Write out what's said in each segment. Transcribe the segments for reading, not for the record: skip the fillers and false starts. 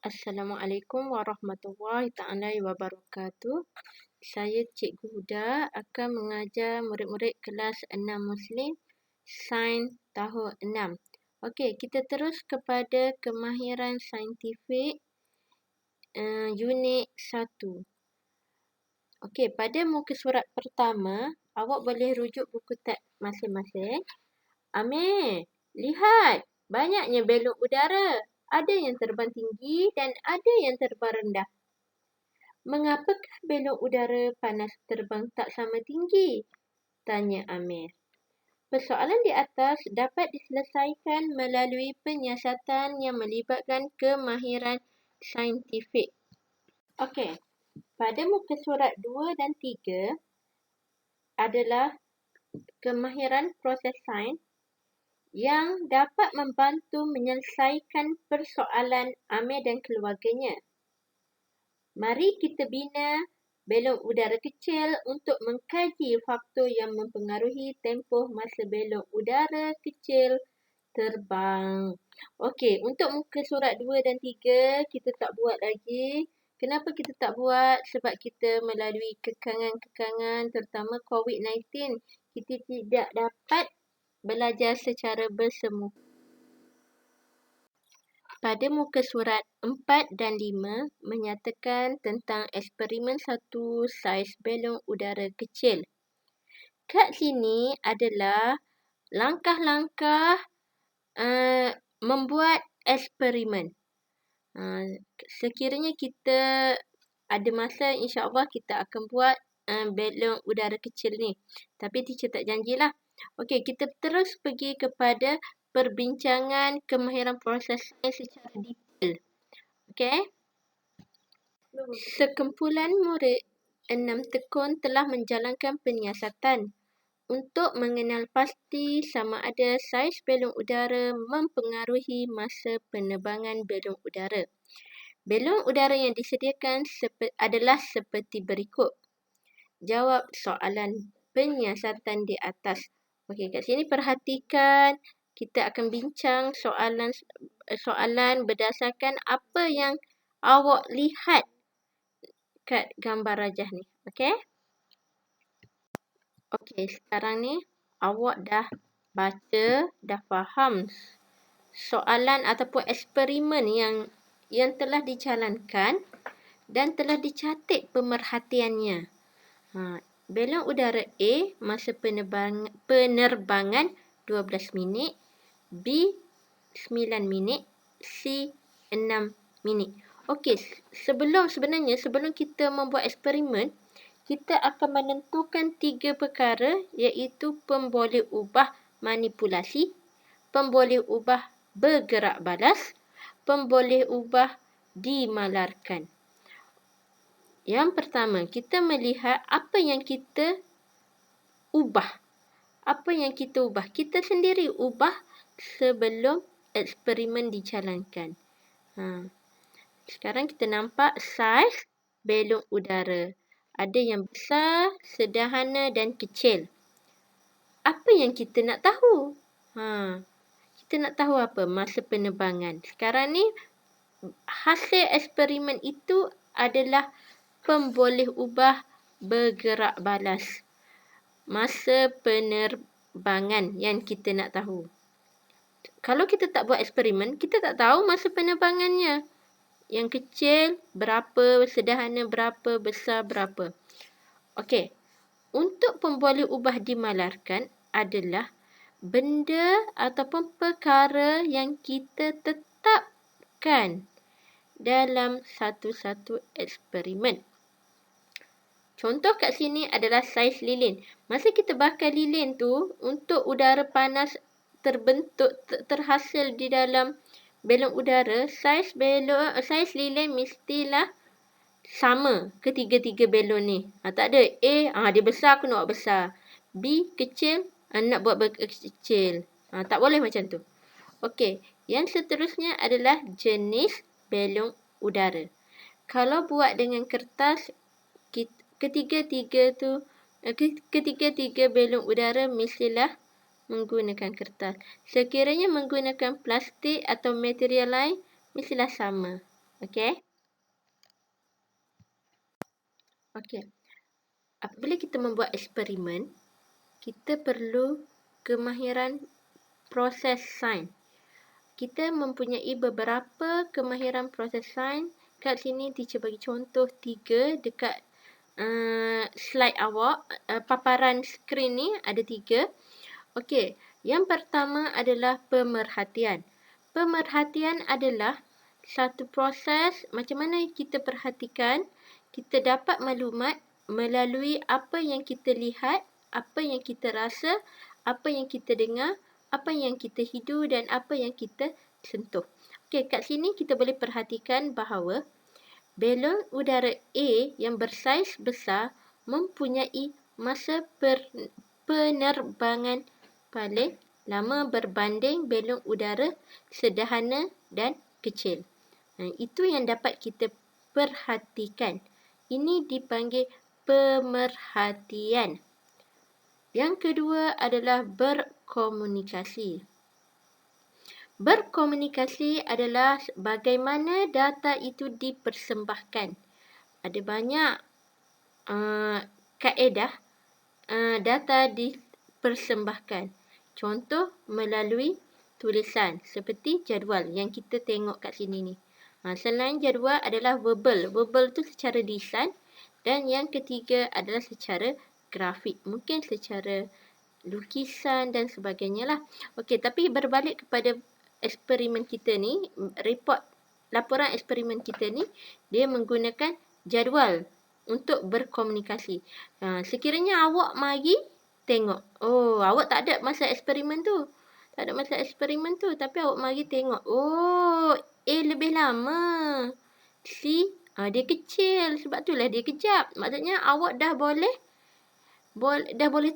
Assalamualaikum warahmatullahi taala wabarakatuh. Saya Cikgu Huda akan mengajar murid-murid kelas 6 Muslim Sains tahun 6. Okey, kita terus kepada kemahiran saintifik unit 1. Okey, pada muka surat pertama, awak boleh rujuk buku teks masing-masing. Amir, lihat, banyaknya belon udara. Ada yang terbang tinggi dan ada yang terbang rendah. Mengapakah belon udara panas terbang tak sama tinggi? Tanya Amir. Persoalan di atas dapat diselesaikan melalui penyiasatan yang melibatkan kemahiran saintifik. Okey, pada muka surat 2 dan 3 adalah kemahiran proses sains yang dapat membantu menyelesaikan persoalan Amir dan keluarganya. Mari kita bina belon udara kecil untuk mengkaji faktor yang mempengaruhi tempoh masa belon udara kecil terbang. Okey, untuk muka surat 2 dan 3 kita tak buat lagi. Kenapa kita tak buat? Sebab kita melalui kekangan-kekangan terutama COVID-19, kita tidak dapat belajar secara bersemu. Pada muka surat 4 dan 5 menyatakan tentang eksperimen 1 saiz belon udara kecil. Kat sini adalah langkah-langkah membuat eksperimen. Sekiranya kita ada masa, insya-Allah kita akan buat belon udara kecil ni. Tapi teacher tak janjilah. Okey, kita terus pergi kepada perbincangan kemahiran proses sains secara detail. Okey. Sekumpulan murid 6 tekun telah menjalankan penyiasatan untuk mengenal pasti sama ada saiz belon udara mempengaruhi masa penerbangan belon udara. Belon udara yang disediakan adalah seperti berikut. Jawab soalan penyiasatan di atas. Okey, kat sini perhatikan, kita akan bincang soalan berdasarkan apa yang awak lihat kat gambar rajah ni. Okey? Okey, sekarang ni awak dah baca, dah faham soalan ataupun eksperimen yang telah dijalankan dan telah dicatat pemerhatiannya. Belon udara A masa penerbangan 12 minit, B 9 minit, C 6 minit. Okey, sebelum kita membuat eksperimen, kita akan menentukan 3 perkara iaitu pemboleh ubah manipulasi, pemboleh ubah bergerak balas, pemboleh ubah dimalarkan. Yang pertama, kita melihat apa yang kita ubah. Apa yang kita ubah? Kita sendiri ubah sebelum eksperimen dijalankan. Sekarang kita nampak saiz belon udara. Ada yang besar, sederhana dan kecil. Apa yang kita nak tahu? Kita nak tahu apa? Masa penerbangan. Sekarang ni hasil eksperimen itu adalah pemboleh ubah bergerak balas. Masa penerbangan yang kita nak tahu. Kalau kita tak buat eksperimen, kita tak tahu masa penerbangannya. Yang kecil berapa, sederhana berapa, besar berapa. Okey. Untuk pemboleh ubah dimalarkan adalah benda ataupun perkara yang kita tetapkan dalam satu-satu eksperimen. Contoh kat sini adalah saiz lilin. Masa kita bakar lilin tu, untuk udara panas terhasil di dalam belon udara, saiz lilin mestilah sama ketiga-tiga belon ni. Tak ada A, dia besar aku nak buat besar. B kecil, nak buat kecil. Tak boleh macam tu. Okey, yang seterusnya adalah jenis belon udara. Kalau buat dengan kertas, ketiga-tiga belon udara mestilah menggunakan kertas. Sekiranya menggunakan plastik atau material lain, mestilah sama. Okey. Okey. Apabila kita membuat eksperimen, kita perlu kemahiran proses sains. Kita mempunyai beberapa kemahiran proses sains. Kat sini teacher bagi contoh 3 dekat slide awak. Paparan skrin ni ada 3. Okey, yang pertama adalah pemerhatian. Pemerhatian adalah satu proses macam mana kita perhatikan, kita dapat maklumat melalui apa yang kita lihat, apa yang kita rasa, apa yang kita dengar, apa yang kita hidu dan apa yang kita sentuh. Okey, kat sini kita boleh perhatikan bahawa balon udara A yang bersaiz besar mempunyai masa penerbangan paling lama berbanding balon udara sederhana dan kecil. Itu yang dapat kita perhatikan. Ini dipanggil pemerhatian. Yang kedua adalah berkomunikasi. Berkomunikasi adalah bagaimana data itu dipersembahkan. Ada banyak kaedah data dipersembahkan. Contoh melalui tulisan seperti jadual yang kita tengok kat sini ni. Selain jadual adalah verbal. Verbal tu secara lisan dan yang ketiga adalah secara grafik. Mungkin secara lukisan dan sebagainya lah. Okey, tapi berbalik kepada eksperimen kita ni, laporan eksperimen kita ni, dia menggunakan jadual untuk berkomunikasi. Sekiranya awak mari tengok. Oh, awak tak ada masa eksperimen tu. Tapi awak mari tengok. Oh, A lebih lama. C, dia kecil. Sebab itulah dia kejap. Maksudnya awak dah boleh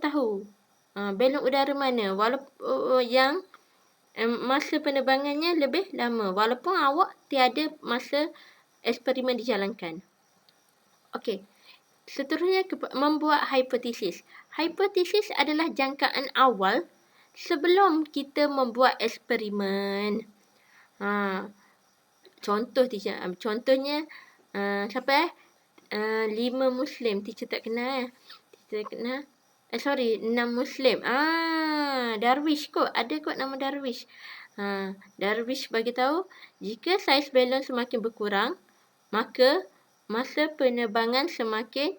tahu balon udara mana walaupun yang masa penerbangannya lebih lama walaupun awak tiada masa eksperimen dijalankan. Okey. Seterusnya membuat hipotesis. Hipotesis adalah jangkaan awal sebelum kita membuat eksperimen. Contohnya siapa 5 Muslim. Teacher tak kenal. Teacher kenal. 6 Muslim. Darwish kot. Ada kot nama Darwish. Darwish bagi tahu jika saiz balon semakin berkurang, maka masa penerbangan semakin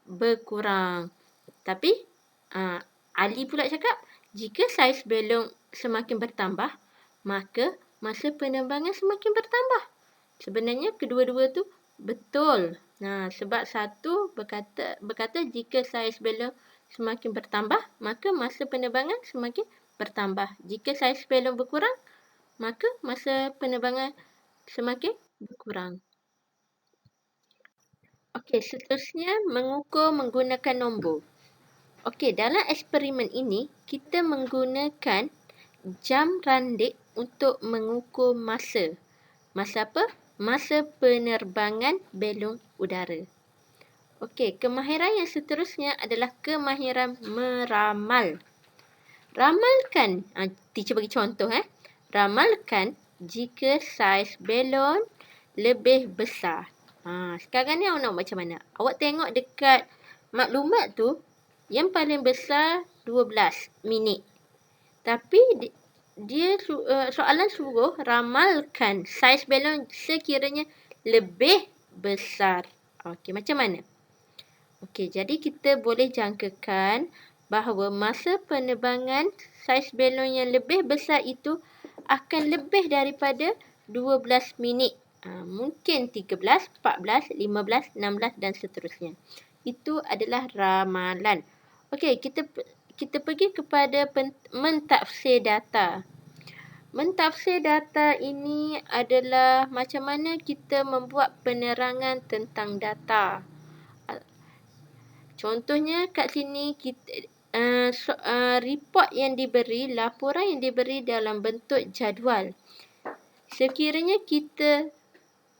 berkurang. Tapi Ali pula cakap jika saiz balon semakin bertambah, maka masa penerbangan semakin bertambah. Sebenarnya kedua-dua tu betul. Sebab satu berkata jika saiz balon semakin bertambah, maka masa penerbangan semakin bertambah. Jika saiz balon berkurang, maka masa penerbangan semakin berkurang. Okey, seterusnya mengukur menggunakan nombor. Okey, dalam eksperimen ini, kita menggunakan jam randik untuk mengukur masa. Masa apa? Masa penerbangan balon udara. Okey, kemahiran yang seterusnya adalah kemahiran meramal. Ramalkan, teacher bagi contoh. Ramalkan jika saiz balon lebih besar. Sekarang ni awak nak macam mana? Awak tengok dekat maklumat tu, yang paling besar 12 minit. Tapi dia soalan suruh ramalkan saiz balon sekiranya lebih besar. Okey, macam mana? Okey, jadi kita boleh jangkakan bahawa masa penerbangan saiz balon yang lebih besar itu akan lebih daripada 12 minit. Mungkin 13, 14, 15, 16 dan seterusnya. Itu adalah ramalan. Okey, kita pergi kepada mentafsir data. Mentafsir data ini adalah macam mana kita membuat penerangan tentang data. Contohnya kat sini report yang diberi, laporan yang diberi dalam bentuk jadual. Sekiranya kita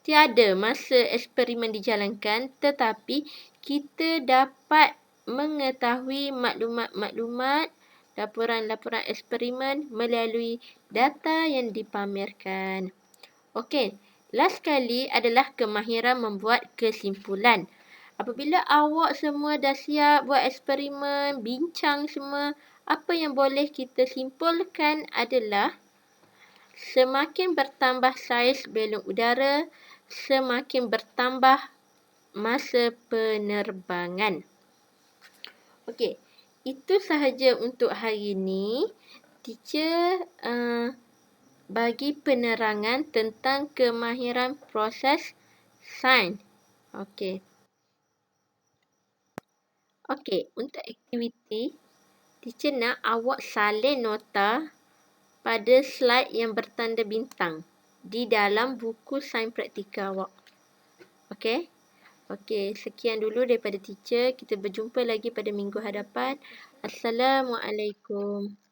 tiada masa eksperimen dijalankan, tetapi kita dapat mengetahui maklumat-maklumat, laporan-laporan eksperimen melalui data yang dipamerkan. Okey, Last sekali adalah kemahiran membuat kesimpulan. Apabila awak semua dah siap buat eksperimen, bincang semua, apa yang boleh kita simpulkan adalah semakin bertambah saiz belon udara, semakin bertambah masa penerbangan. Okey, itu sahaja untuk hari ini. Teacher bagi penerangan tentang kemahiran proses sains. Okey. Okey, untuk aktiviti, teacher nak awak salin nota pada slide yang bertanda bintang di dalam buku sains praktikal awak. Okey? Okey, sekian dulu daripada teacher. Kita berjumpa lagi pada minggu hadapan. Assalamualaikum.